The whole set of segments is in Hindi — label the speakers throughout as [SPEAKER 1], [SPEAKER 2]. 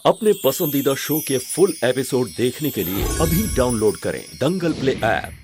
[SPEAKER 1] अपने पसंदीदा शो के फुल एपिसोड देखने के लिए अभी डाउनलोड करें दंगल प्ले ऐप।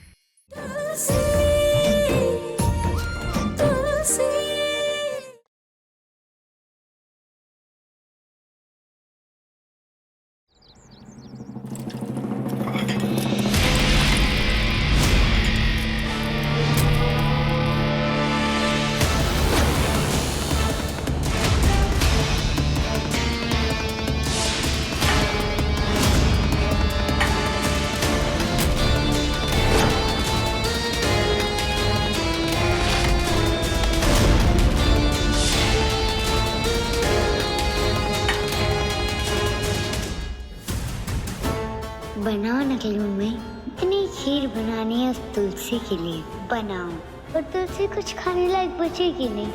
[SPEAKER 2] बनाओ ना केलू में इतनी खीर बनानी है उस तुलसी के लिए बनाओ, और तुलसी कुछ खाने लायक बचेगी नहीं।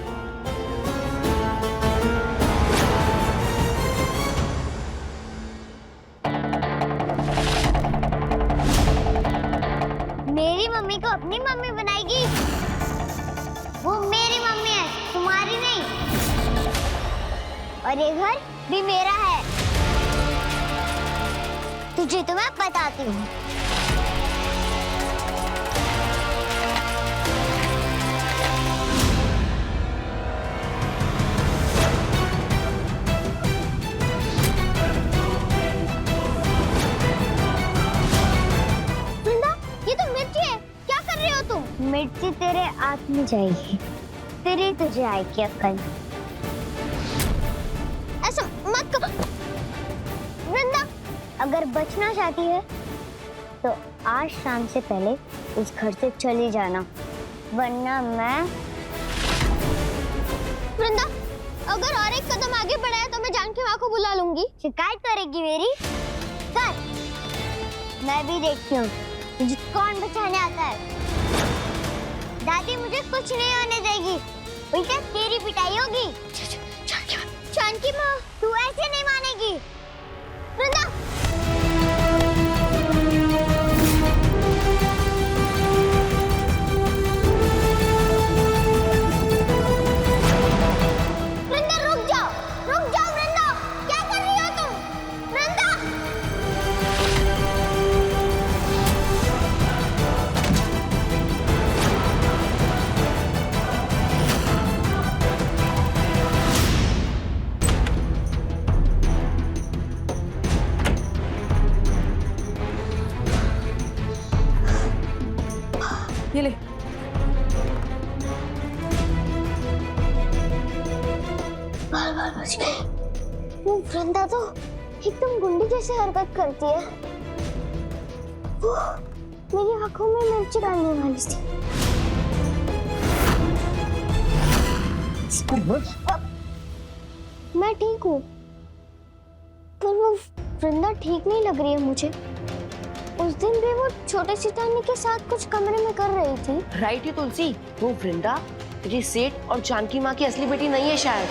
[SPEAKER 2] मेरी मम्मी को अपनी मम्मी बनाएगी, वो मेरी मम्मी है, तुम्हारी नहीं। और ये घर भी मेरा है, तुझे तो मैं बताती हूँ। वृंदा, ये तो मिर्ची है, क्या कर रही हो तुम? मिर्ची तेरे आँख में जाएगी, तेरी तुझे आएगी अक्ल। ऐसा मत करो वृंदा, अगर बचना चाहती है तो आज शाम से पहले इस घर से चली जाना, वरना मैं। वृंदा, अगर और एक कदम आगे बढ़ाया तो मैं जानकी माँ को बुला लूंगी। शिकायत करेगी मेरी? कर, मैं भी देखती हूँ तुझे कौन बचाने आता है। दादी मुझे कुछ नहीं होने देगी, उल्टा तेरी पिटाई होगी। जानकी माँ, तू ऐसे नहीं मानेगी। वृंदा,
[SPEAKER 3] ये ले।
[SPEAKER 2] बार बच गए। वो वृंदा तो एकदम गुंडी जैसे हरकत करती है। वो मेरी आंखों में मिर्च डालने वाली थी। मैं ठीक हूँ, पर वो वृंदा ठीक नहीं लग रही है मुझे। उस दिन भी वो छोटे सिताने के साथ कुछ कमरे में कर रही थी।
[SPEAKER 3] राइट है तुलसी, वो वृंदा तेरी सेठ और जानकी माँ की असली बेटी नहीं है शायद।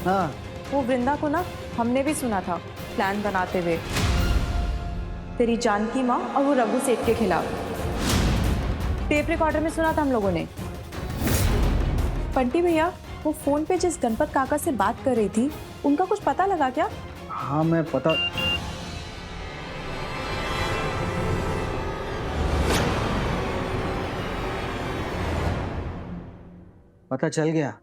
[SPEAKER 4] हाँ,
[SPEAKER 5] वो वृंदा को ना हमने भी सुना था प्लान बनाते हुए, तेरी जानकी माँ और वो रघु सेठ के खिलाफ। टेप रिकॉर्डर में सुना था हम लोगों ने। पंटी भैया, वो फोन पे जिस गणपत काका से बात कर रही थी, उनका कुछ पता लगा क्या?
[SPEAKER 4] हाँ मैं पता चल गया।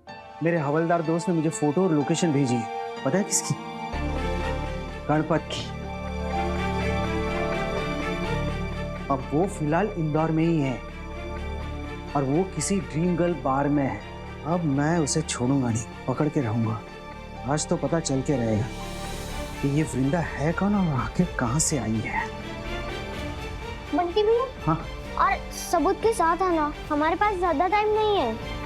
[SPEAKER 4] मेरे हवलदार दोस्त ने मुझे फोटो और लोकेशन भेजी है। पता है किसकी? गणपत की। अब वो फिलहाल इंदौर में ही है और वो किसी ड्रीम गर्ल बार में है। अब मैं उसे छोड़ूंगा नहीं, पकड़ के रहूंगा। आज तो पता चल के रहेगा कि ये वृंदा है कौन और आखिर कहाँ से आई है।
[SPEAKER 2] बंटी भैया,
[SPEAKER 4] हाँ,
[SPEAKER 2] और सबूत के साथ आना, हमारे पास ज्यादा टाइम नहीं है।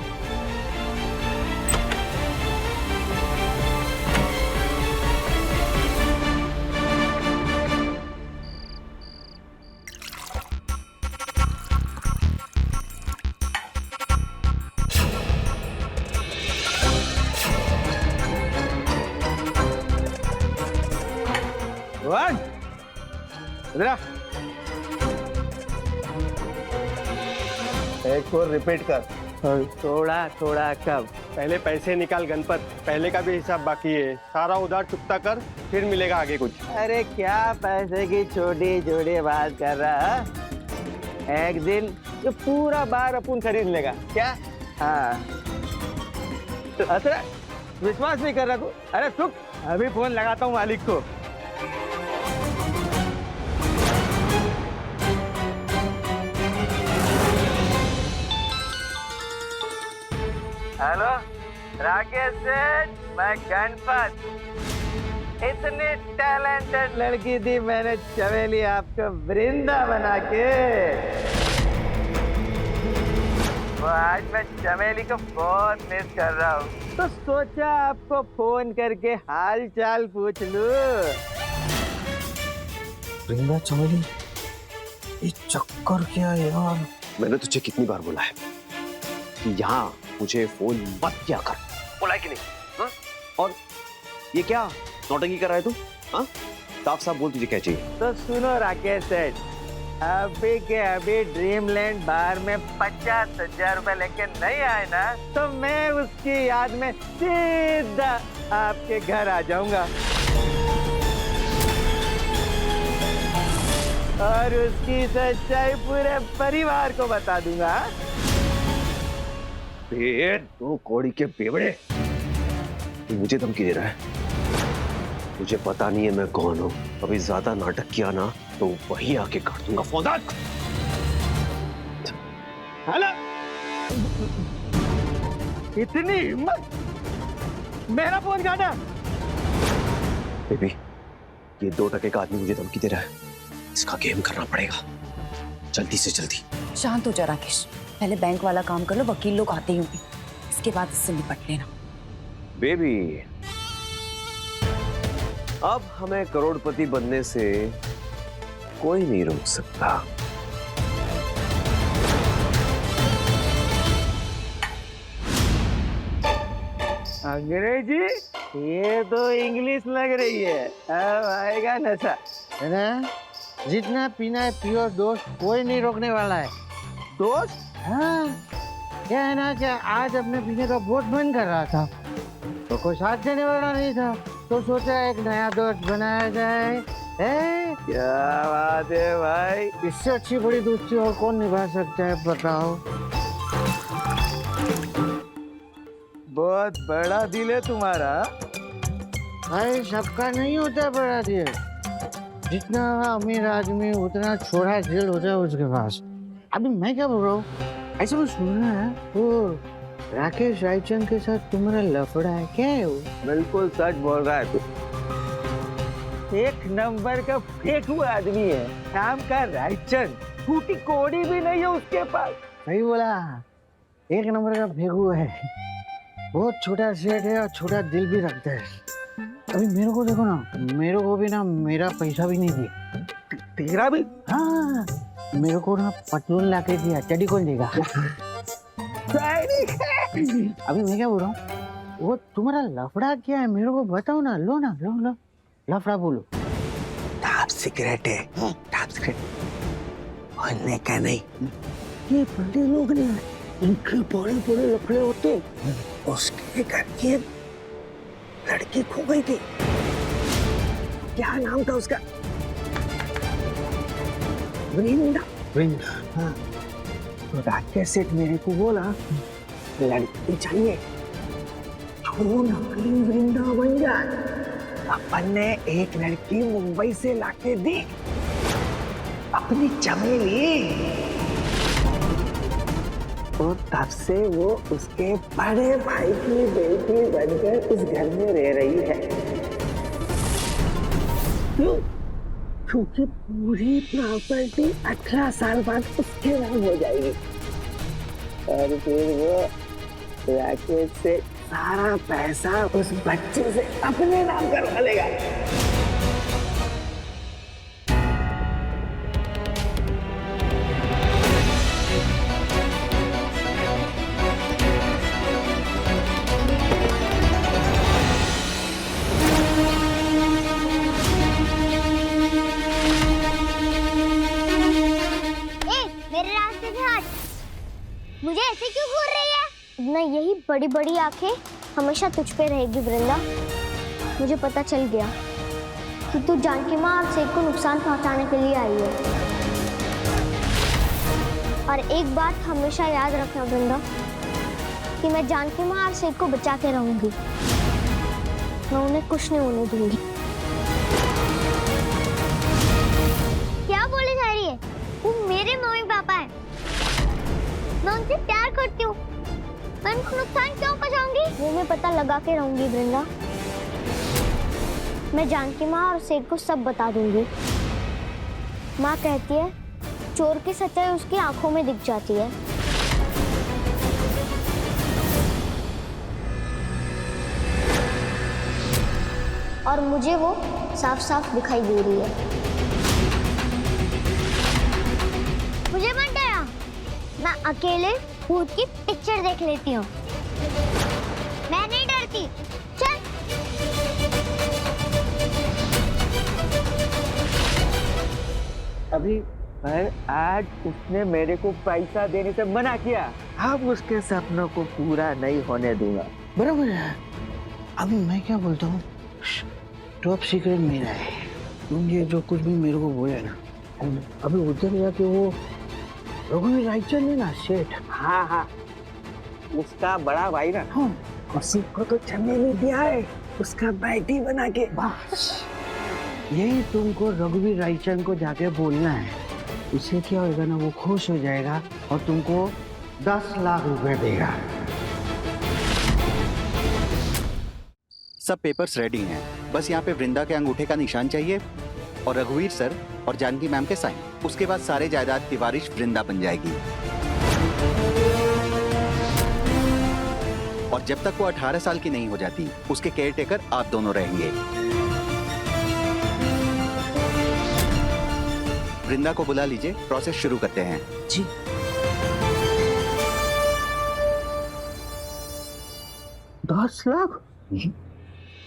[SPEAKER 6] इधर आ। एक और रिपीट कर।
[SPEAKER 7] थोड़ा थोड़ा कब?
[SPEAKER 6] पहले पैसे निकाल गणपत, पहले का भी हिसाब बाकी है। सारा उधार चुकता कर, फिर मिलेगा आगे कुछ।
[SPEAKER 7] अरे क्या पैसे की छोटी छोटी बात कर रहा है? एक दिन तो पूरा बार अपन खरीद लेगा क्या? हाँ तो अरे विश्वास नहीं कर रहा तू? अरे चुप, अभी फोन लगाता हूँ मालिक को। हेलो राकेश सेठ, मैं गणपत। इतनी टैलेंटेड लड़की थी, मैंने चमेली आपको वृंदा बना के। वो आज मैं चमेली को बहुत मिस कर रहा हूँ, तो सोचा आपको फोन करके हाल चाल पूछ लूं।
[SPEAKER 4] वृंदा चमेली, ये चक्कर क्या है यार?
[SPEAKER 8] मैंने तुझे कितनी बार बोला है कि यहाँ मुझे फोन मत किया कर, बोला है कि नहीं? हाँ? और ये क्या नौटंकी कर रहा है तू? हाँ? साफ साफ बोल, तुझे क्या चाहिए?
[SPEAKER 7] तो सुनो राकेश सेठ, अभी के अभी ड्रीमलैंड बार में 50,000 रुपए लेके नहीं आए ना, तो मैं उसकी याद में सीधा आपके घर आ जाऊंगा और उसकी सच्चाई पूरे परिवार को बता दूंगा।
[SPEAKER 8] दो कौड़ी के बेवड़े, तू मुझे धमकी दे रहा है? मुझे पता नहीं है मैं कौन हूँ। अभी ज्यादा नाटक किया ना तो वही आके काट दूंगा। फोन रख।
[SPEAKER 7] हेलो, इतनी हिम्मत, मेरा फोन काटा?
[SPEAKER 8] बेबी, ये 2 टके का आदमी मुझे धमकी दे रहा है, इसका गेम करना पड़ेगा जल्दी से जल्दी।
[SPEAKER 5] शांत हो जा राकेश, पहले बैंक वाला काम कर लो, वकील लोग आते ही होंगे, इसके बाद इससे निपट लेना।
[SPEAKER 8] बेबी, अब हमें करोड़पति बनने से कोई नहीं रोक सकता।
[SPEAKER 7] अंग्रेजी? ये तो इंग्लिश लग रही है, अब आएगा नशा।
[SPEAKER 4] जितना पीना है पियो दोस्त, कोई नहीं रोकने वाला है।
[SPEAKER 7] दोस्त?
[SPEAKER 4] हाँ, क्या है ना कि आज अपने पीने का बहुत मन कर रहा था, तो कोई साथ देने वाला नहीं था, तो सोचा एक नया दोस्त बनाया जाए।
[SPEAKER 7] क्या बात है भाई,
[SPEAKER 4] इससे अच्छी बड़ी दोस्ती और कौन निभा सकता है बताओ?
[SPEAKER 7] बहुत बड़ा दिल है तुम्हारा।
[SPEAKER 4] भाई सबका नहीं होता बड़ा दिल, जितना अमीर आदमी उतना छोटा दिल होता है उसके पास। अभी मैं क्या बोल रहा हूँ, ऐसे में सुनना है वो राकेश रायचंद के साथ तुम्हारा लफड़ा है, क्या है वो?
[SPEAKER 7] बिल्कुल सच बोल रहा है तू, एक नंबर का फेक हुआ आदमी है, नाम का रायचंद, फूटी कोड़ी भी नहीं है उसके पास।
[SPEAKER 4] सही बोला, एक नंबर का फेंकू है, बहुत छोटा सेट है और छोटा दिल भी रखता है। अभी मेरे को देखो ना, मेरे को भी ना मेरा पैसा भी नहीं दिया।
[SPEAKER 7] तेरा भी?
[SPEAKER 4] हाँ, मेरे को ना पटलून ला के दिया, चड्डी कौन देगा? अभी मैं क्या बोल रहा हूँ, वो तुम्हारा लफड़ा क्या है मेरे को बताओ ना, लो ना, लो लो लफड़ा बोलो।
[SPEAKER 7] टॉप सीक्रेट है, टॉप सीक्रेट, बोलने का नहीं।
[SPEAKER 4] ये बड़े लोग नहीं, इनके बड़े बड़े लफड़े होते।
[SPEAKER 7] उसके घर की लड़की खो गई थी, क्या नाम था उसका? वृंदा।
[SPEAKER 4] वृंदा,
[SPEAKER 7] हाँ, तो राकेश सेठ मेरे को बोला लड़की चाहिए, तो नकली वृंदा बन जाए। अपन ने एक लड़की मुंबई से लाके दी, अपनी चमेली, और तब से वो उसके बड़े भाई की बेटी बनकर इस घर में रह रही है। क्यों? क्योंकि पूरी प्रॉपर्टी 18 साल बाद उसके नाम हो जाएगी और फिर वो राकेश से सारा पैसा उस बच्चे से अपने नाम करवा लेगा।
[SPEAKER 2] मुझे ऐसे क्यों घूर रही है? ना यही बड़ी बड़ी आंखें हमेशा तुझ पे रहेगी वृंदा। मुझे पता चल गया कि तू जानकी माँ और सेठ को नुकसान पहुंचाने के लिए आई है। और एक बात हमेशा याद रखना वृंदा कि मैं जानकी माँ और सेठ को बचा के रहूंगी। मैं उन्हें कुछ नहीं होने दूंगी। क्या बोले जा रही है? वो मेरे मम्मी पापा है, मैं उनसे प्यार करती हूँ। मैं उनको नुकसान क्यों पहुंचाऊंगी? वो मैं पता लगा के रहूंगी वृंदा। मैं जानकी माँ और सेठ को सब बता दूंगी। माँ कहती है चोर की सच्चाई उसकी आंखों में दिख जाती है। और मुझे वो साफ साफ दिखाई दे रही है। मुझे मत डरा, मैं अकेले भूत की पिक्चर देख लेती हूँ। मैं नहीं डरती। चल।
[SPEAKER 7] अभी पर आज उसने मेरे को पैसा देने से मना किया। अब उसके सपनों को पूरा नहीं होने दूंगा।
[SPEAKER 4] बराबर है। अभी मैं क्या बोलता हूँ, टॉप सीक्रेट मेरा है। तुम ये जो कुछ भी मेरे को बोले ना, अभी उधर जाके वो रघुवीर रायचंद है ना सेठ,
[SPEAKER 7] हाँ हाँ, उसका बड़ा भाई ना,
[SPEAKER 4] हाँ,
[SPEAKER 7] उसी को तो चमेली दिया है उसका बैठी बना के।
[SPEAKER 4] बस यही तुमको रघुवीर रायचंद को जाके बोलना है। इससे क्या होगा ना, वो खुश हो जाएगा और तुमको 10 लाख रुपए देगा।
[SPEAKER 9] सब पेपर्स रेडी हैं, बस यहाँ पे वृंदा के अंगूठे का निशान चाहिए और रघुवीर सर और जानकी मैम के साइन। उसके बाद सारे जायदाद की वारिश वृंदा बन जाएगी। और जब तक वो 18 साल की नहीं हो जाती, उसके केयर टेकर आप दोनों रहेंगे। वृंदा को बुला लीजिए, प्रोसेस शुरू करते हैं।
[SPEAKER 4] जी। $10 लाख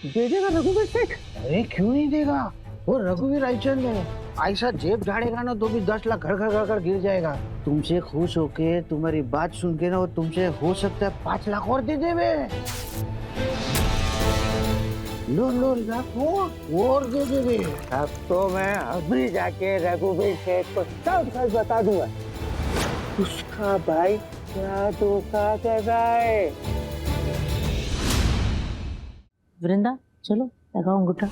[SPEAKER 4] दे देगा रघुवीर सेठ? अरे क्यों नहीं देगा, वो रघुवीर रायचंद है। ऐसा जेब झाड़ेगा ना तो भी 10 लाख घर घर घर घर गिर जाएगा। तुमसे खुश होके, तुम्हारी बात सुन के ना, वो तुमसे हो सकता है 5 लाख और दे देवे। लो लो लाखों और दे देवे।
[SPEAKER 7] अब तो मैं अभी जाके रघुवीर सेठ को सब सच बता दूंगा। उसका भाई क्या धोखा कर रहा है।
[SPEAKER 3] वृंदा चलो लगाओ अंगूठा।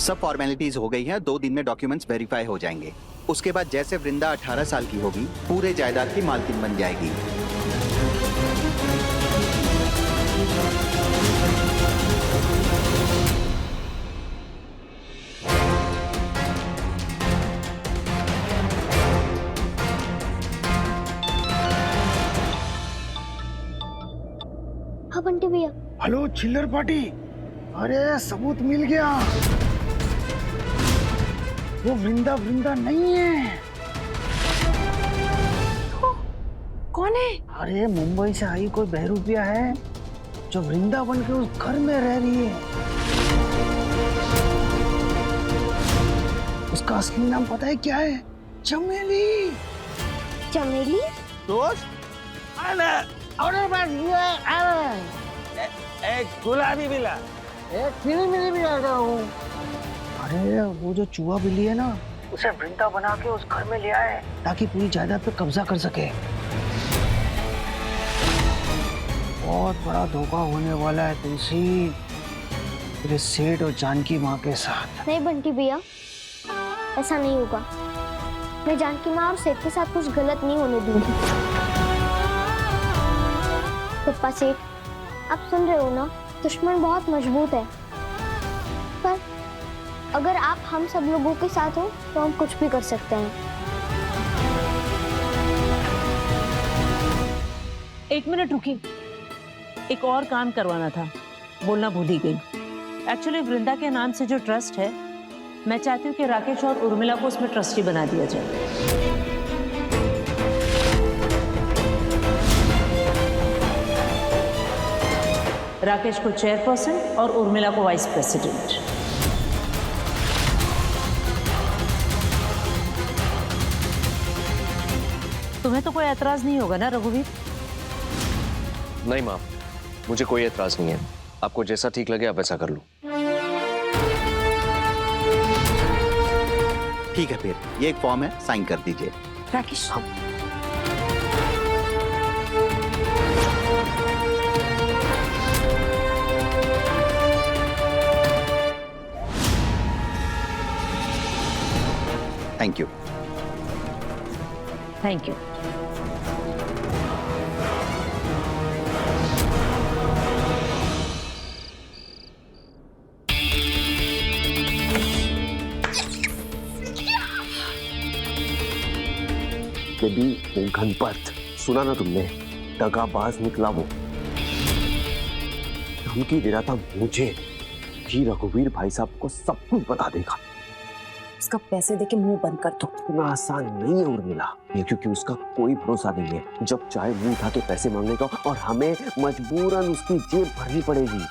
[SPEAKER 9] सब फॉर्मेलिटीज हो गई हैं, 2 दिन में डॉक्यूमेंट्स वेरीफाई हो जाएंगे। उसके बाद जैसे वृंदा 18 साल की होगी, पूरे जायदाद की मालकिन बन जाएगी।
[SPEAKER 2] हाँ बंटी भैया।
[SPEAKER 4] हेलो चिल्लर पार्टी, अरे सबूत मिल गया। वो वृंदा नहीं है।
[SPEAKER 5] कौन है?
[SPEAKER 4] अरे मुंबई से आई कोई बहरूपिया है जो वृंदा बन के उस घर में रह रही है। उसका असली नाम पता है क्या है? चमेली।
[SPEAKER 2] चमेली?
[SPEAKER 7] दोस्त
[SPEAKER 4] अरे बस ये
[SPEAKER 7] एक गुलाबी बिल्ला,
[SPEAKER 4] एक पीली मिली भी आ रहा हूँ। अरे वो जो चूहा बिल्ली है ना, उसे वृंदा बना के उस घर में ले आए ताकि पूरी जायदाद पे कब्जा कर सके। बहुत बड़ा धोखा होने वाला है तुलसी, तेरे सेठ और जानकी माँ के साथ।
[SPEAKER 2] नहीं बंटी भैया, ऐसा नहीं होगा। मैं जानकी माँ और सेठ के साथ कुछ गलत नहीं होने दूंगी। पप्पा सेठ, आप सुन रहे हो ना? दुश्मन बहुत मजबूत है, पर अगर आप हम सब लोगों के साथ हो तो हम कुछ भी कर सकते हैं।
[SPEAKER 3] एक मिनट रुकी, एक और काम करवाना था, बोलना भूल ही गई। एक्चुअली वृंदा के नाम से जो ट्रस्ट है, मैं चाहती हूँ कि राकेश और उर्मिला को उसमें ट्रस्टी बना दिया जाए। राकेश को चेयरपर्सन और उर्मिला को वाइस प्रेसिडेंट। तुम्हें तो कोई एतराज नहीं होगा ना रघुवीर?
[SPEAKER 8] नहीं माँ, मुझे कोई एतराज नहीं है। आपको जैसा ठीक लगे आप वैसा कर लो।
[SPEAKER 9] ठीक है, फिर ये एक फॉर्म है, साइन कर दीजिए।
[SPEAKER 3] Rakesh,
[SPEAKER 9] thank you.
[SPEAKER 3] Thank you.
[SPEAKER 8] Baby, वो गणपत सुना ना तुमने? दगाबाज निकला वो। धमकी दे रहा था मुझे कि रघुवीर भाई साहब को सब कुछ बता देगा।
[SPEAKER 5] उसका पैसे देके मुंह बंद कर दो।
[SPEAKER 8] इतना आसान नहीं है उर्मिला ये, क्योंकि उसका कोई भरोसा नहीं है। जब चाहे मुंह उठा के पैसे मांगेगा और हमें मजबूरन उसकी जेब भरनी पड़ेगी।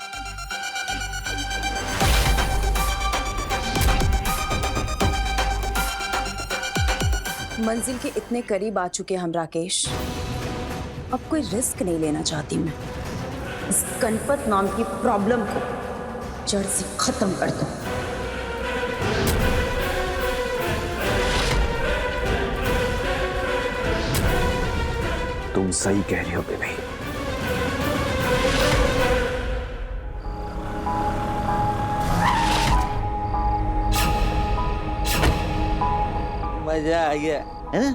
[SPEAKER 5] मंजिल के इतने करीब आ चुके हम राकेश, अब कोई रिस्क नहीं लेना चाहती मैं। इस गणपत नाम की प्रॉब्लम को जड़ से खत्म कर दो।
[SPEAKER 8] तुम सही कह रही हो बेबी।
[SPEAKER 7] मजा आ गया है ना?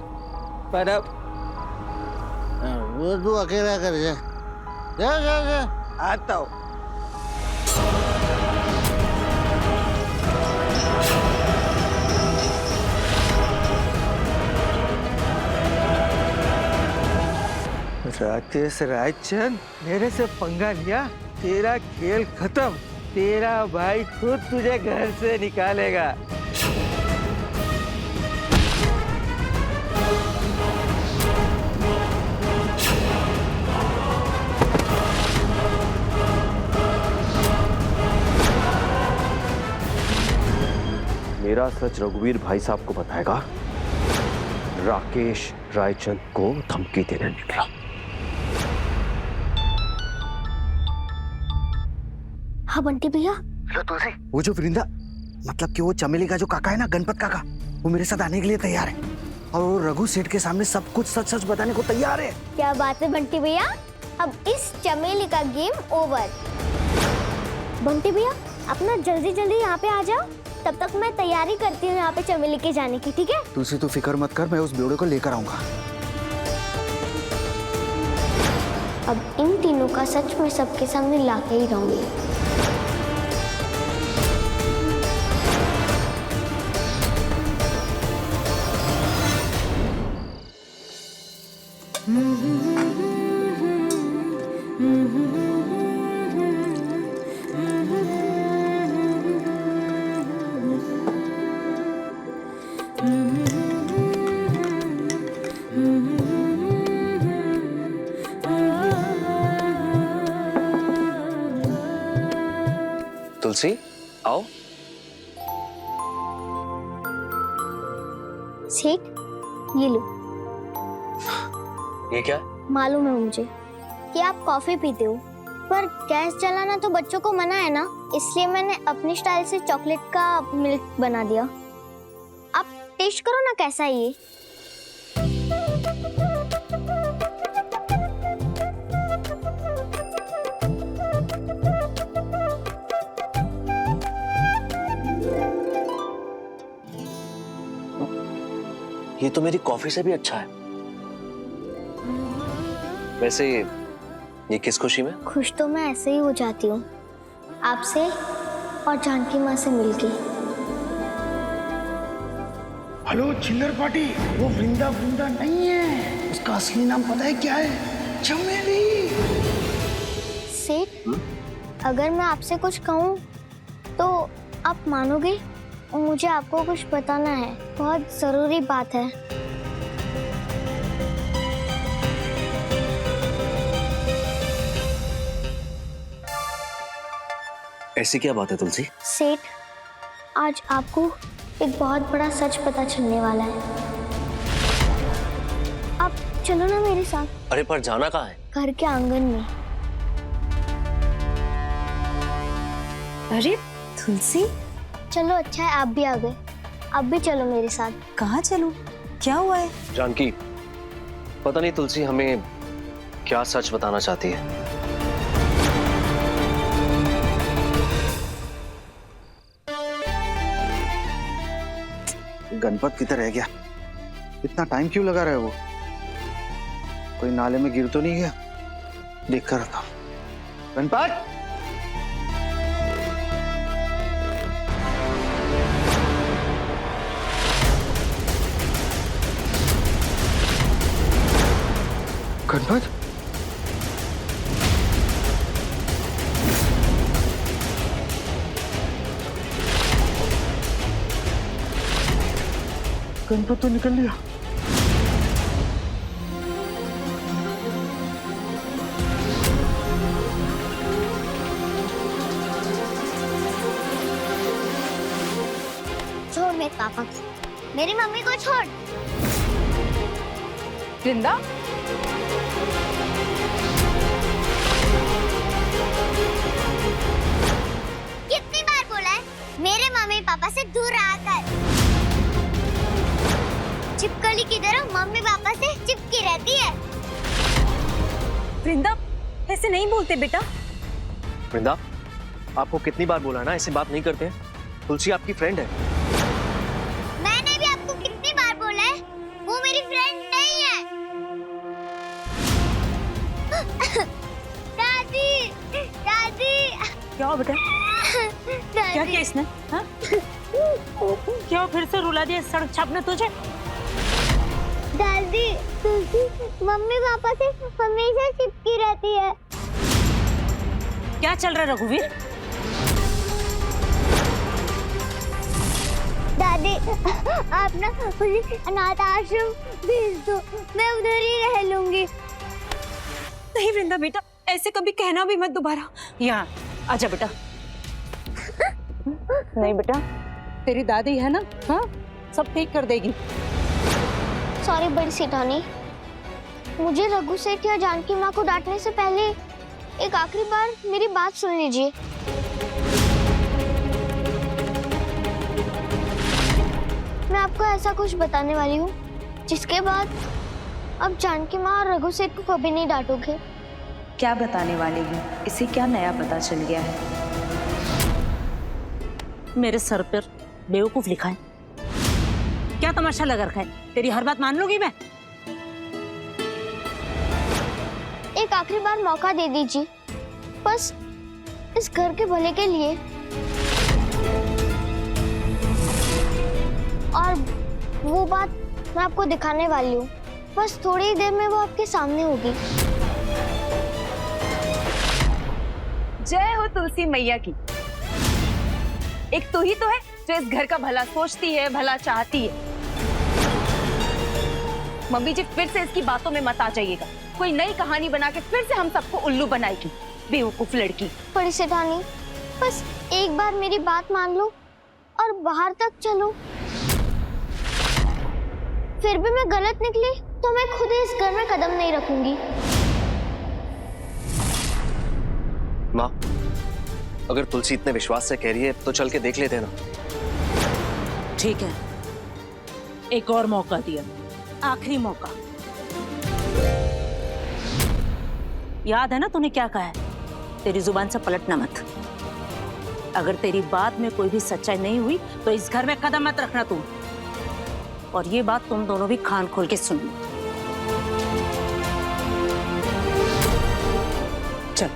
[SPEAKER 7] पर अब वो तू अकेला कर जा। जा जा जा, आता हूँ। राकेश राजचंद, मेरे से पंगा लिया, तेरा खेल खत्म। तेरा भाई खुद तुझे घर से निकालेगा।
[SPEAKER 8] मेरा सच रघुवीर भाई साहब को बताएगा। राकेश रायचंद को धमकी देने निकला।
[SPEAKER 2] हाँ बंटी भैया।
[SPEAKER 7] हेलो तुलसी, वो जो वृंदा, मतलब कि वो चमेली का जो काका है ना, गणपत काका, वो मेरे साथ आने के लिए तैयार है और वो रघु सेठ के सामने सब कुछ सच सच बताने को तैयार है।
[SPEAKER 2] क्या बात है बंटी भैया, अब इस चमेली का गेम ओवर। बंटी भैया अपना जल्दी जल्दी यहाँ पे आ जाओ, तब तक मैं तैयारी करती हूँ यहाँ पे चमेली के जाने की, ठीक है?
[SPEAKER 7] तुलसी तू फिक्र मत कर, मैं उस ब्योड़े को लेकर आऊंगा।
[SPEAKER 2] अब इन तीनों का सच में सबके सामने लाके ही रहूंगी।
[SPEAKER 8] तुलसी आओ।
[SPEAKER 2] सेठ ये लो।
[SPEAKER 8] ये क्या?
[SPEAKER 2] मालूम है मुझे कि आप कॉफी पीते हो, पर गैस जलाना तो बच्चों को मना है ना, इसलिए मैंने अपनी स्टाइल से चॉकलेट का मिल्क बना दिया। आप टेस्ट करो ना कैसा है ये।
[SPEAKER 8] ये तो मेरी कॉफी से भी अच्छा है। वैसे ये किस खुशी में?
[SPEAKER 2] खुश तो मैं ऐसे ही हो जाती हूँ, आपसे और जानकी माँ से मिलके।
[SPEAKER 7] हेलो चिल्लर पार्टी, वो वृंदा वृंदा नहीं है, उसका असली नाम पता है क्या है? चमेली।
[SPEAKER 2] सेठ, अगर मैं आपसे कुछ कहूँ तो आप मानोगे? मुझे आपको कुछ बताना है, बहुत जरूरी बात है।
[SPEAKER 8] ऐसी क्या बात है तुलसी?
[SPEAKER 2] सेठ, आज आपको एक बहुत बड़ा सच पता चलने वाला है। आप चलो ना मेरे साथ।
[SPEAKER 8] अरे पर जाना कहाँ है?
[SPEAKER 2] घर के आंगन में।
[SPEAKER 5] अरे तुलसी,
[SPEAKER 2] चलो, अच्छा है आप भी आ गए। आप भी चलो मेरे साथ।
[SPEAKER 5] कहाँ चलूं? क्या हुआ है?
[SPEAKER 8] जानकी, पता नहीं तुलसी हमें क्या सच बताना चाहती है।
[SPEAKER 4] गणपत किधर रह गया? इतना टाइम क्यों लगा रहा है वो? कोई नाले में गिर तो नहीं गया? देख कर रखा। गणपत! गणपत? गणपत तो निकल लिया।
[SPEAKER 2] छोड़ मेरे पापा को, मेरी मम्मी को छोड़।
[SPEAKER 5] वृंदा,
[SPEAKER 2] कितनी बार बोला है मेरे मम्मी पापा से दूर रहा कर। चिपकली की तरह मम्मी पापा से चिपकी रहती है।
[SPEAKER 5] वृंदा, ऐसे नहीं बोलते बेटा।
[SPEAKER 8] वृंदा, आपको कितनी बार बोला ना, ऐसे बात नहीं करते हैं। तुलसी आपकी फ्रेंड है।
[SPEAKER 2] मैंने भी आपको कितनी बार बोला है, वो मेरी फ्रेंड नहीं है। दादी, दादी,
[SPEAKER 3] क्या हो बेटा? क्या किया इसने? हाँ? क्यों फिर से रुला दिया सड़क छापने तुझे?
[SPEAKER 2] दादी, मम्मी पापा से हमेशा चिपकी रहती है।
[SPEAKER 3] क्या चल रहा है रघुवीर?
[SPEAKER 2] दादी, आप ना मुझे अनाथ आश्रम भेज दो, मैं उधर ही रह लूंगी।
[SPEAKER 5] नहीं वृंदा बेटा, ऐसे कभी कहना भी मत दोबारा।
[SPEAKER 3] यहाँ आजा बेटा। नहीं बेटा, तेरी दादी है ना, हाँ, सब ठीक कर देगी।
[SPEAKER 2] सॉरी बड़ी सेठानी, मुझे रघु सेठ या जानकी माँ को डांटने से पहले एक आखिरी बार मेरी बात सुन लीजिए। मैं आपको ऐसा कुछ बताने वाली हूँ जिसके बाद अब जानकी माँ और रघु सेठ को कभी नहीं डांटोगे।
[SPEAKER 5] क्या बताने वाली है? इसे क्या नया पता चल गया है?
[SPEAKER 3] मेरे सर पर बेवकूफ लिखा है। क्या तमाशा लगा रखा है? तेरी हर बात मान लूंगी मैं।
[SPEAKER 2] एक आखिरी बार मौका दे दीजिए, बस इस घर के भले के लिए। और वो बात मैं आपको दिखाने वाली हूँ, बस थोड़ी ही देर में वो आपके सामने होगी।
[SPEAKER 5] जय हो तुलसी मैया की। एक तू ही तो है जो इस घर का भला सोचती है, भला चाहती है। मम्मी जी, फिर से इसकी बातों में मत आ जाइएगा। कोई नई कहानी बना के फिर से हम सबको उल्लू बनाएगी, बेवकूफ लड़की।
[SPEAKER 2] बड़ी सेठानी, बस एक बार मेरी बात मान लो और बाहर तक चलो। फिर भी मैं गलत निकली तो मैं खुद ही इस घर में कदम नहीं रखूंगी।
[SPEAKER 8] माँ, अगर तुलसी इतने विश्वास से कह रही है तो चल के देख लेते हैं ना।
[SPEAKER 3] ठीक है, एक और मौका दिया, आखिरी मौका। याद है ना तूने क्या कहा है? तेरी जुबान से पलटना मत। अगर तेरी बात में कोई भी सच्चाई नहीं हुई तो इस घर में कदम मत रखना तुम। और ये बात तुम दोनों भी कान खोल के सुन लो। चल।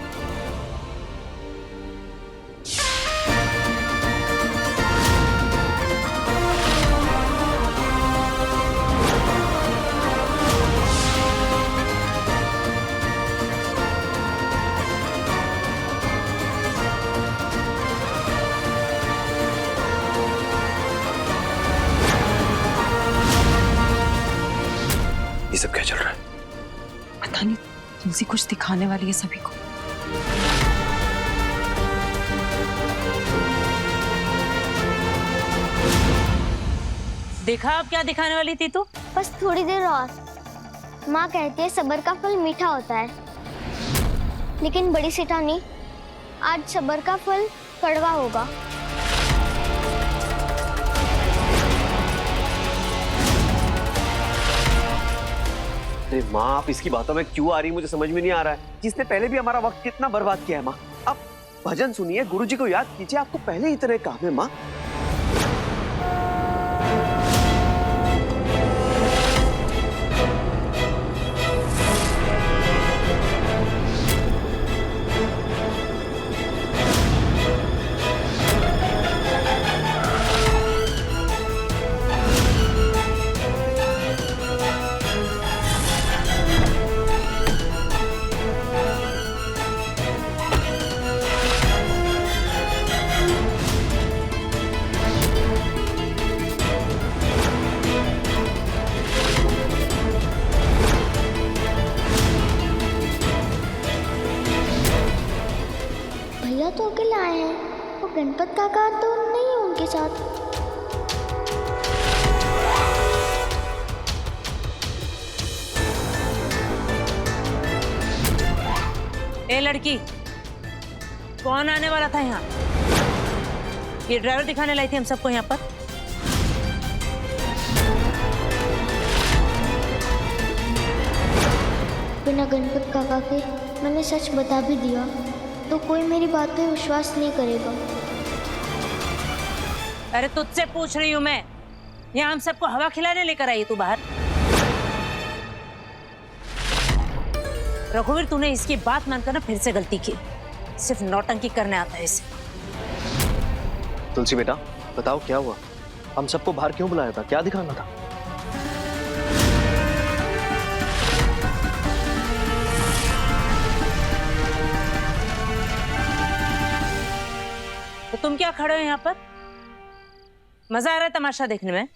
[SPEAKER 8] ये सब क्या चल रहा है?
[SPEAKER 5] पता नहीं, तुलसी कुछ दिखाने वाली है सभी को।
[SPEAKER 3] देखा अब क्या दिखाने वाली थी तू?
[SPEAKER 2] बस थोड़ी देर और। माँ कहती है सब्र का फल मीठा होता है, लेकिन बड़ी सेठानी, आज सब्र का फल कड़वा होगा।
[SPEAKER 8] अरे माँ, आप इसकी बातों में क्यों आ रही, मुझे समझ में नहीं आ रहा है। जिसने पहले भी हमारा वक्त कितना बर्बाद किया है माँ। आप भजन सुनिए, गुरुजी को याद कीजिए, आपको पहले ही इतने काम है माँ।
[SPEAKER 2] भैया तो अकेले आए हैं, तो गणपत काका तो नहीं है उनके साथ।
[SPEAKER 3] ए लड़की, कौन आने वाला था यहाँ? ये ड्राइवर दिखाने लाई थी हम सबको यहाँ पर।
[SPEAKER 2] बिना गणपत काका के मैंने सच बता भी दिया तो कोई मेरी बात पे विश्वास नहीं करेगा।
[SPEAKER 3] अरे तुझसे पूछ रही हूँ मैं, यहाँ हम सबको हवा खिलाने लेकर आई तू बाहर? रघुवीर, तूने इसकी बात मानकर ना फिर से गलती की। सिर्फ नौटंकी करने आता है इसे।
[SPEAKER 10] तुलसी बेटा, बताओ क्या हुआ? हम सबको बाहर क्यों बुलाया था? क्या दिखाना था?
[SPEAKER 3] तो तुम क्या खड़े हो यहाँ पर? मजा आ रहा है तमाशा देखने में?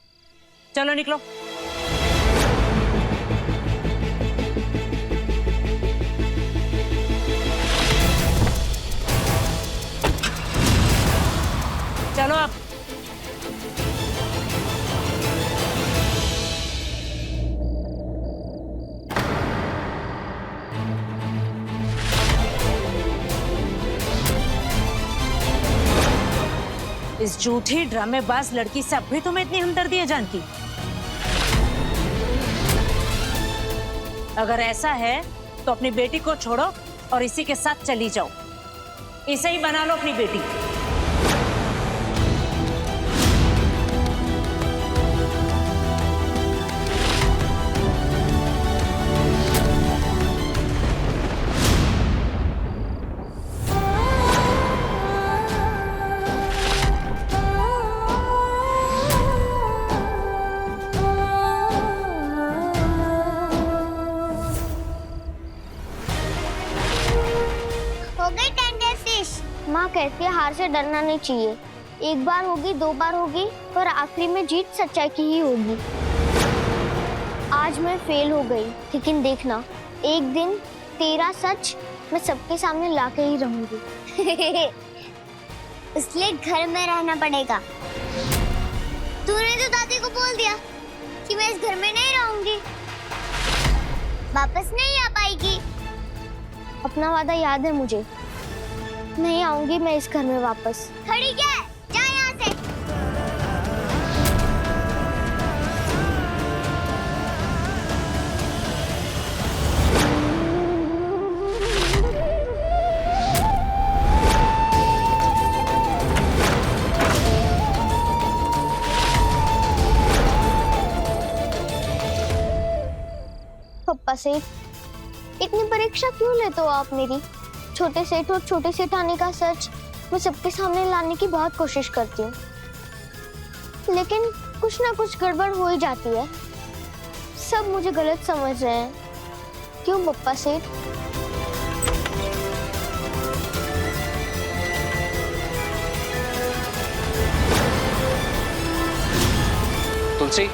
[SPEAKER 3] चलो निकलो। चलो अब। इस झूठी ड्रामेबाज लड़की से अब भी तुम्हें इतनी हमदर्दी है जानकी? अगर ऐसा है तो अपनी बेटी को छोड़ो और इसी के साथ चली जाओ। इसे ही बना लो अपनी बेटी।
[SPEAKER 2] माँ कहती है हार से डरना नहीं चाहिए। एक बार होगी, दो बार होगी, पर आखिरी में जीत सच्चाई की ही होगी। आज मैं फेल हो गई, लेकिन देखना एक दिन तेरा सच मैं सबके सामने लाके ही रहूंगी। इसलिए घर में रहना पड़ेगा। तूने तो दादी को बोल दिया कि मैं इस घर में नहीं रहूंगी, वापस नहीं आ पाएगी। अपना वादा याद है मुझे, नहीं आऊंगी मैं इस घर में वापस। खड़ी क्या है? जा यहाँ से। पप्पा से इतनी परीक्षा क्यों लेते हो आप मेरी? छोटे सेठ और छोटे सेठानी का सच मैं सबके सामने लाने की बहुत कोशिश करती हूँ, लेकिन कुछ ना कुछ गड़बड़ हो ही जाती है। सब मुझे गलत समझ रहे हैं। क्यों पप्पा सेठ?
[SPEAKER 10] तुलसी,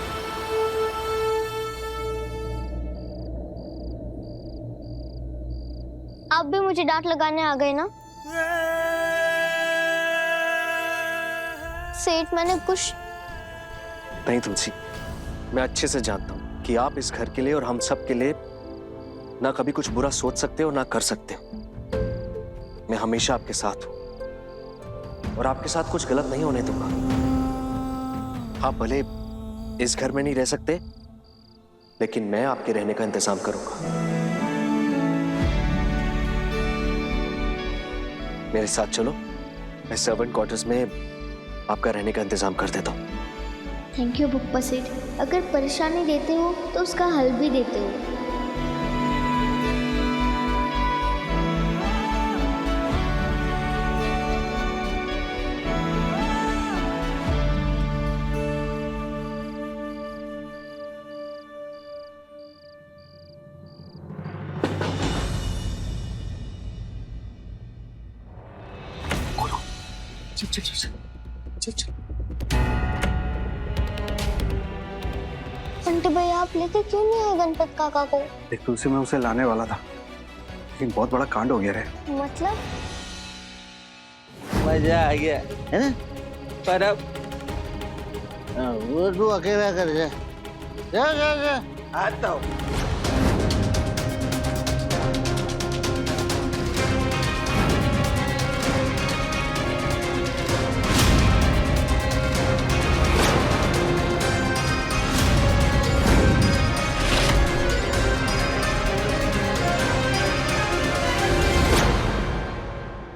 [SPEAKER 2] आप भी मुझे डांट लगाने आ गए ना? सेठ मैंने कुछ
[SPEAKER 10] नहीं तुलसी, मैं अच्छे से जानता हूँ कि आप इस घर के लिए और हम सब के लिए ना कभी कुछ बुरा सोच सकते हो ना कर सकते हो। मैं हमेशा आपके साथ हूं और आपके साथ कुछ गलत नहीं होने दूंगा। आप भले इस घर में नहीं रह सकते, लेकिन मैं आपके रहने का इंतजाम करूंगा। मेरे साथ चलो, मैं सर्वेंट क्वार्टर्स में आपका रहने का इंतजाम कर देता हूँ।
[SPEAKER 2] थैंक यू बुप्पा सेठ। अगर परेशानी देते हो तो उसका हल भी देते हो।
[SPEAKER 10] चल चल चल चल चल।
[SPEAKER 2] बंटी भैया आप लेके क्यों नहीं आए गणपत काका को?
[SPEAKER 4] एक तुलसी मैं उसे लाने वाला था, लेकिन बहुत बड़ा कांड हो गया रे।
[SPEAKER 2] मतलब?
[SPEAKER 7] मजा आ गया है ना? पर अब वो तू अकेला कर जा। जा जा जा, आता हूँ।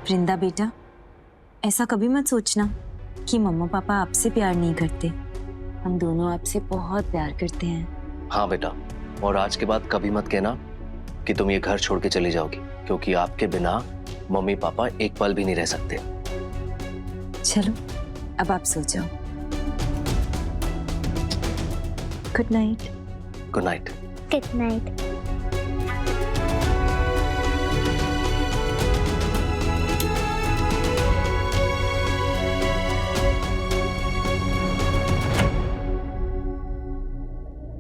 [SPEAKER 11] वृंदा बेटा, ऐसा कभी मत सोचना कि मम्मा पापा आपसे प्यार नहीं करते। हम दोनों आपसे बहुत प्यार करते हैं।
[SPEAKER 10] हाँ बेटा, और आज के बाद कभी मत कहना कि तुम ये घर छोड़ के चली जाओगी, क्योंकि आपके बिना मम्मी पापा एक पल भी नहीं रह सकते।
[SPEAKER 11] चलो अब आप सो जाओ। Good night.
[SPEAKER 10] Good night.
[SPEAKER 2] Good night.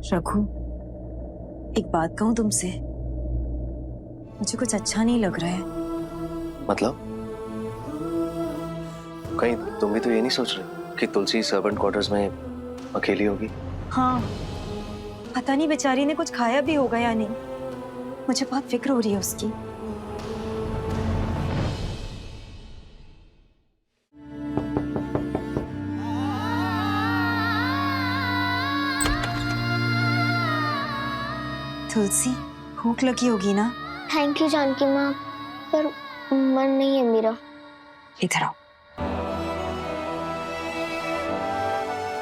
[SPEAKER 11] Raghu, एक बात कहूं तुमसे, मुझे कुछ अच्छा नहीं लग रहा है।
[SPEAKER 10] मतलब? कहीं तुम भी तो ये नहीं सोच रहे कि तुलसी सर्वेंट क्वार्टर्स में अकेली होगी?
[SPEAKER 11] हाँ, पता नहीं बेचारी ने कुछ खाया भी होगा या नहीं। मुझे बहुत फिक्र हो रही है उसकी। तुलसी, भूख लगी होगी ना?
[SPEAKER 2] थैंक यू जानकी माँ, पर मन नहीं है मेरा।
[SPEAKER 11] इधर आओ,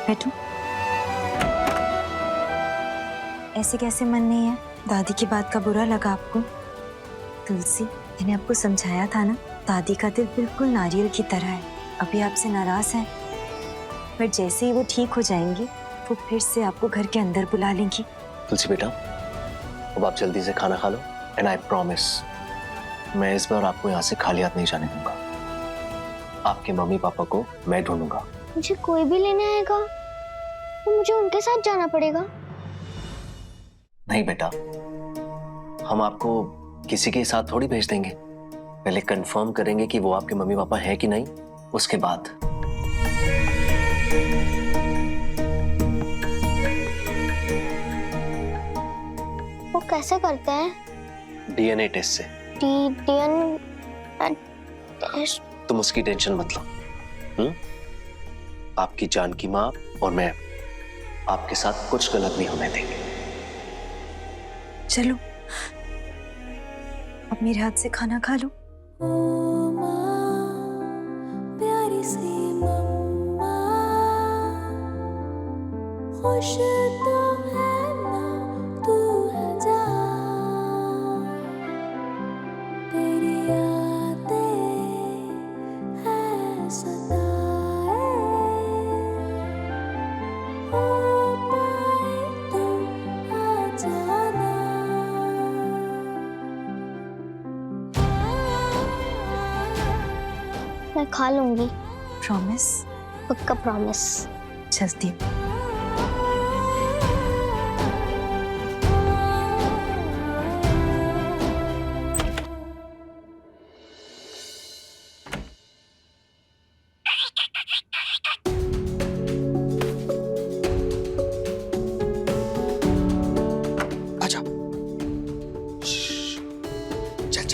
[SPEAKER 11] बैठो। ऐसे कैसे मन नहीं है? दादी की बात का बुरा लगा आपको? तुलसी, मैंने आपको समझाया था ना, दादी का दिल बिल्कुल नारियल की तरह है। अभी आपसे नाराज है, पर जैसे ही वो ठीक हो जाएंगी वो फिर से आपको घर के अंदर बुला लेंगी।
[SPEAKER 10] तुलसी बेटा, अब आप जल्दी से खाना खा लो, एंड आई प्रॉमिस मैं इस बार आपको यहाँ से खाली हाथ नहीं जाने दूंगा। आपके मम्मी पापा को मैं ढूंढूंगा।
[SPEAKER 2] मुझे कोई भी लेने आएगा तो मुझे उनके साथ जाना पड़ेगा?
[SPEAKER 10] नहीं बेटा, हम आपको किसी के साथ थोड़ी भेज देंगे। पहले कंफर्म करेंगे कि वो आपके मम्मी पापा हैं कि नहीं, उसके बाद।
[SPEAKER 2] वो कैसे करते हैं?
[SPEAKER 10] डीएनए टेस्ट से।
[SPEAKER 2] DNA test?
[SPEAKER 10] तुम उसकी टेंशन मत लो। आपकी जानकी माँ और मैं आपके साथ कुछ गलत नहीं होने देंगे।
[SPEAKER 11] चलो, अब मेरे हाथ से खाना खा लो।
[SPEAKER 12] प्यारी सी मम्मा, खुश तो है ना तू है जहाँ, तेरी यादें है सताए, हो पाए तो आ जाना।
[SPEAKER 2] मैं खा लूंगी।
[SPEAKER 11] प्रॉमिस?
[SPEAKER 2] पक्का प्रॉमिस।
[SPEAKER 11] जल्दी।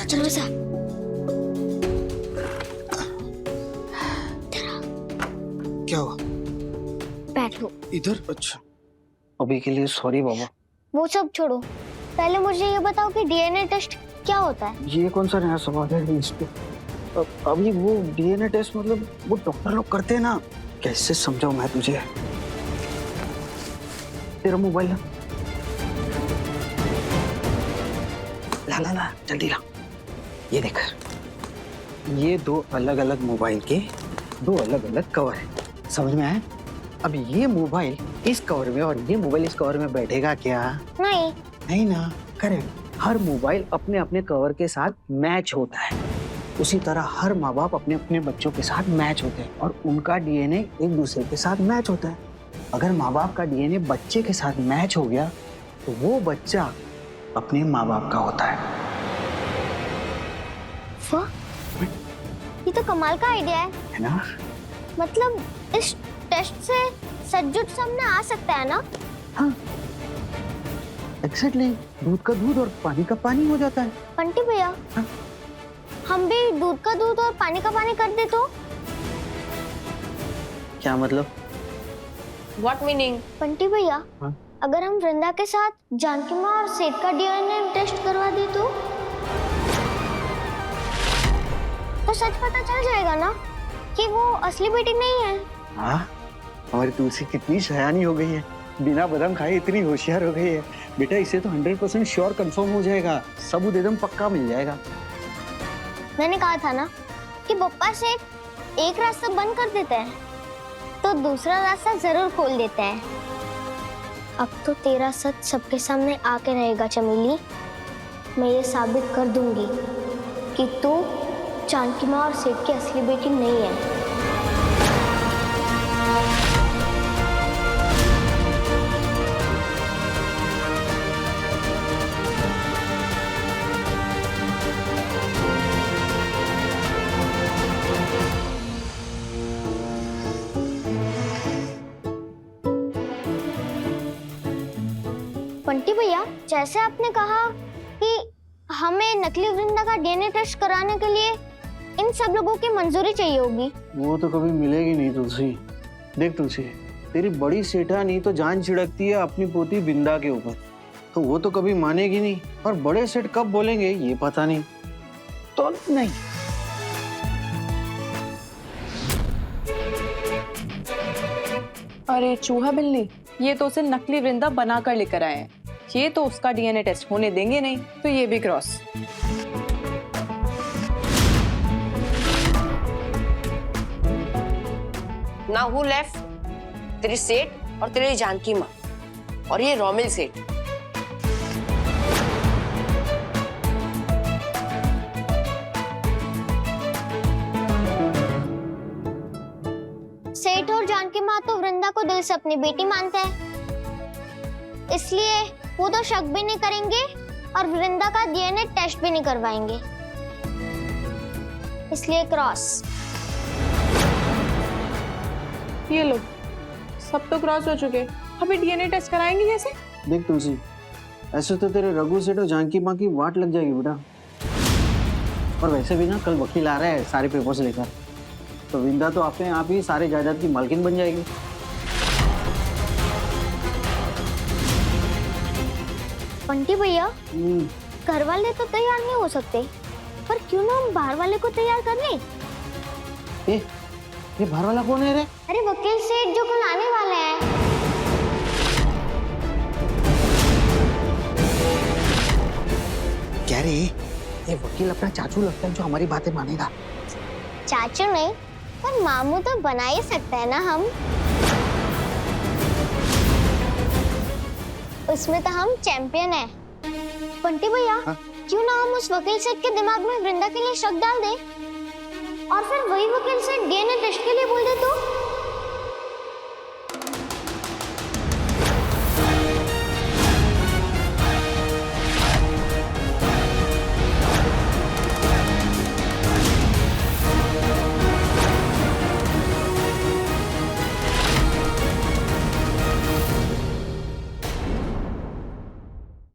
[SPEAKER 2] चलो ऐसा
[SPEAKER 4] क्या हुआ?
[SPEAKER 2] बैठो।
[SPEAKER 4] इधर? अच्छा, अभी के लिए सॉरी बाबा।
[SPEAKER 2] वो सब छोड़ो, पहले मुझे ये बताओ कि डीएनए टेस्ट क्या होता है?
[SPEAKER 4] ये कौन सा नया सवाल है इस पे? अभी वो डीएनए टेस्ट मतलब वो डॉक्टर लोग करते हैं ना, कैसे समझाऊं मैं तुझे? तेरा मोबाइल ला ला ला, जल्दी ला। ये देख, ये दो अलग अलग मोबाइल के दो अलग अलग कवर है, समझ में आया? अब ये मोबाइल इस कवर में और ये मोबाइल इस कवर में बैठेगा क्या?
[SPEAKER 2] नहीं।
[SPEAKER 4] नहीं ना, करेक्ट। हर मोबाइल अपने अपने कवर के साथ मैच होता है, उसी तरह हर माँ बाप अपने अपने बच्चों के साथ मैच होते हैं और उनका डीएनए एक दूसरे के साथ मैच होता है। अगर माँ बाप का डीएनए बच्चे के साथ मैच हो गया तो वो बच्चा अपने माँ बाप का होता है।
[SPEAKER 2] वाह, ये तो कमाल का आइडिया
[SPEAKER 4] है ना?
[SPEAKER 2] मतलब इस टेस्ट से सच-झूठ सामने आ सकता है ना?
[SPEAKER 4] हाँ, एक्जेक्टली। दूध का दूध और पानी का पानी हो जाता है।
[SPEAKER 2] बंटी भैया,
[SPEAKER 4] हाँ?
[SPEAKER 2] हम भी दूध का दूध और पानी का पानी कर दे तो?
[SPEAKER 4] क्या मतलब?
[SPEAKER 5] What meaning?
[SPEAKER 2] बंटी भैया,
[SPEAKER 4] हाँ?
[SPEAKER 2] अगर हम वृंदा के साथ जानकी माँ और सेठ का डीएनए टेस्ट करवा दे तो सच पता चल जाएगा ना कि वो असली बेटी नहीं है।
[SPEAKER 4] हाँ, हमारी तुलसी कितनी शयानी हो गई है, बिना बादाम खाए इतनी होशियार हो गई है। बेटा इसे तो 100% श्योर कंफर्म हो जाएगा, सबूत एकदम पक्का मिल जाएगा।
[SPEAKER 2] मैंने कहा था ना कि पप्पा से एक रास्ता बंद कर देते हैं तो दूसरा रास्ता जरूर खोल देते हैं। अब तो तेरा सच सबके सामने आके रहेगा चमेली। मैं ये साबित कर दूंगी कि तू जानकी माँ और सेठ की असली बेटी नहीं है। बंटी भैया, जैसे आपने कहा कि हमें नकली वृंदा का डीएनए टेस्ट कराने के लिए इन सब लोगों की मंजूरी चाहिए होगी।
[SPEAKER 4] वो तो कभी मिलेगी नहीं तुलसी। देख तुलसी, तेरी बड़ी सेठानी तो जान छिड़कती है अपनी पोती बिंदा के ऊपर, तो वो तो कभी मानेगी नहीं। और बड़े सेठ कब बोलेंगे ये पता नहीं। तो नहीं,
[SPEAKER 5] अरे चूहा बिल्ली, ये तो उसे नकली वृंदा बनाकर लेकर आए हैं। ये तो उसका डीएनए टेस्ट होने देंगे नहीं, तो ये भी क्रॉस।
[SPEAKER 13] Now who left? तेरी सेठ और तेरी जानकी माँ और ये रोमिल सेठ।
[SPEAKER 2] सेठ और जानकी माँ तो वृंदा को दिल से अपनी बेटी मानते हैं, इसलिए वो तो शक भी नहीं करेंगे और वृंदा का डीएनए टेस्ट भी नहीं करवाएंगे, इसलिए क्रॉस।
[SPEAKER 5] ये लो, सब तो क्रॉस हो चुके, अभी डीएनए टेस्ट कराएंगे कैसे?
[SPEAKER 4] देख तुलसी, ऐसे तो तेरे रघु सेठ और जानकी माँ की वाट लग जाएगी बेटा। और वैसे भी ना कल वकील आ रहा है सारे पेपर्स लेकर, तो विंदा तो अपने आप ही सारे जायदाद की मालकिन बन जाएगी।
[SPEAKER 2] बंटी भैया, घर वाले तो तैयार नहीं हो सकते, पर क्यों ना हम बाहर वाले को तैयार कर लें?
[SPEAKER 4] ये बाहर वाला कौन है रे?
[SPEAKER 2] अरे वकील सेठ जो कल आने वाले हैं।
[SPEAKER 4] क्या रे, ये वकील अपना चाचू लगता है जो हमारी बातें मानेगा।
[SPEAKER 2] चाचू नहीं, पर मामू तो बना ही सकते हैं ना हम। उसमें तो हम चैंपियन हैं। बंटी भैया, क्यों ना हम उस वकील सेठ के दिमाग में वृंदा के लिए शक डाल दें और फिर वही वकील सेठ डीएनए टेस्ट के लिए बोल